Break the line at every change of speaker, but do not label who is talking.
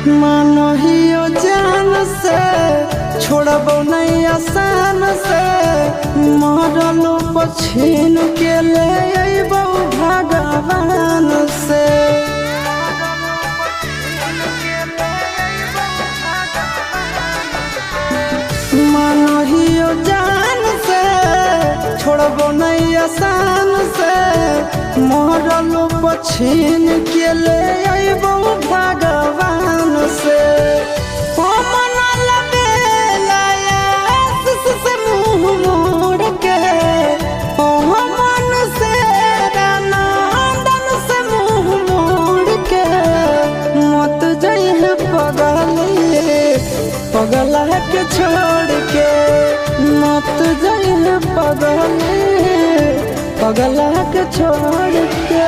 मानहियो जान से छोड़बो नहीं आसान से मरलो पछीन के ले अइबो भगवान से। मानहियो जान से छोड़बो नहीं आसान से मरलो पछीन के ले अइबो भगवान से। पगला के छोड़ के मत जाइए पगला के छोड़ के।